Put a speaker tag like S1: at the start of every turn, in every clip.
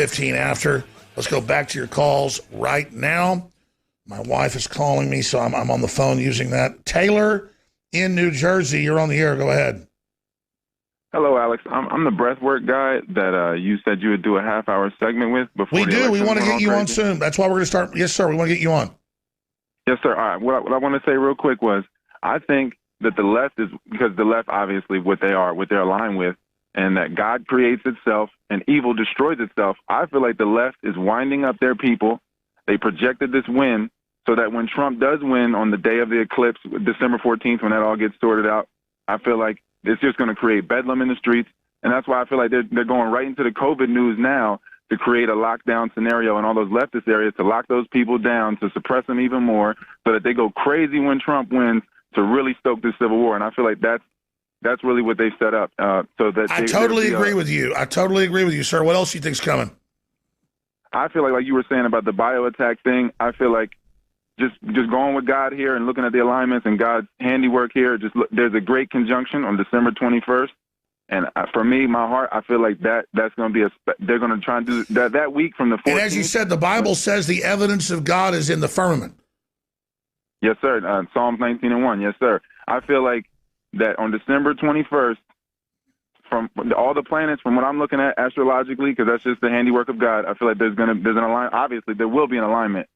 S1: 15 after. Let's go back to your calls right now. My wife is calling me, so I'm on the phone using that. Taylor in New Jersey, you're on the air. Go ahead.
S2: Hello, Alex. I'm the breathwork guy that you said you would do a half-hour segment with before.
S1: We do. We want to get you on soon. That's why we're going to start. Yes, sir. We want to get you on.
S2: Yes, sir. All right. What I want to say real quick was I think that the left is, because the left, obviously, what they're aligned with, and that God creates itself and evil destroys itself. I feel like the left is winding up their people. They projected this win so that when Trump does win on the day of the eclipse, December 14th, when that all gets sorted out, I feel like it's just going to create bedlam in the streets. And that's why I feel like they're going right into the COVID news now to create a lockdown scenario in all those leftist areas, to lock those people down, to suppress them even more, so that they go crazy when Trump wins, to really stoke the civil war. And I feel like that's really what they set up. So that
S1: I totally agree with you. I totally agree with you, sir. What else do you think's coming?
S2: I feel like you were saying about the bio attack thing, I feel like just going with God here and looking at the alignments and God's handiwork here, there's a great conjunction on December 21st. And for me, my heart, I feel like that's going to be they're going to try and do that week from the 14th.
S1: And as you said, the Bible says the evidence of God is in the firmament.
S2: Yes, sir. Psalms 19:1. Yes, sir. I feel like that on December 21st, from all the planets, from what I'm looking at astrologically, because that's just the handiwork of God, I feel like there's an alignment. Obviously, there will be an alignment.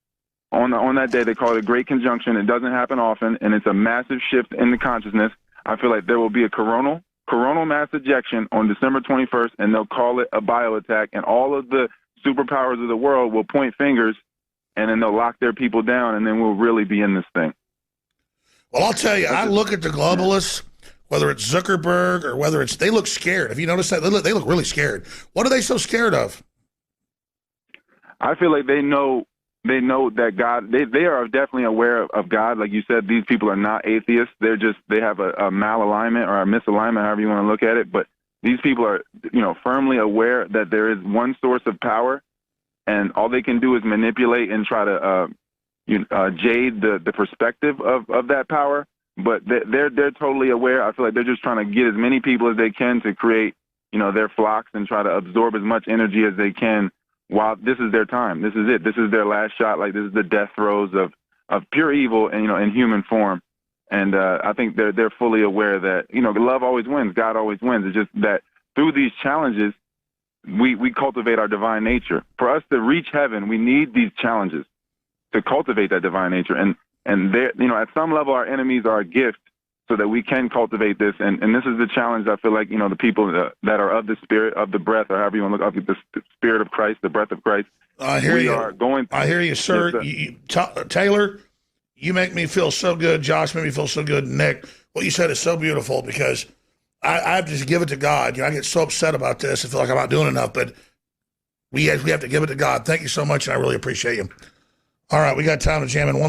S2: On that day, they call it a great conjunction. It doesn't happen often, and it's a massive shift in the consciousness. I feel like there will be a coronal mass ejection on December 21st, and they'll call it a bio attack, and all of the superpowers of the world will point fingers, and then they'll lock their people down, and then we'll really be in this thing.
S1: Well, I'll tell you, I look at the globalists, whether it's Zuckerberg or whether it's, they look scared. Have you noticed that? They look really scared. What are they so scared of?
S2: I feel like they know that God, they are definitely aware of God. Like you said, these people are not atheists. They have a malalignment or a misalignment, however you want to look at it. But these people are, firmly aware that there is one source of power, and all they can do is manipulate and try to jade the perspective of that power. But they're totally aware. I feel like they're just trying to get as many people as they can to create, their flocks and try to absorb as much energy as they can. While this is their time, this is it. This is their last shot. Like, this is the death throes of pure evil, and in human form. And I think they're fully aware that love always wins, God always wins. It's just that through these challenges, we cultivate our divine nature. For us to reach heaven, we need these challenges to cultivate that divine nature. And at some level, our enemies are a gift, so that we can cultivate this. And this is the challenge. I feel like, the people that are of the spirit, of the breath, or however you want to look, of the spirit of Christ, the breath of Christ.
S1: I hear you, sir. Taylor, you make me feel so good. Josh made me feel so good. Nick, what you said is so beautiful, because I have to just give it to God. I get so upset about this. I feel like I'm not doing enough, but we have to give it to God. Thank you so much, and I really appreciate you. All right, we got time to jam in one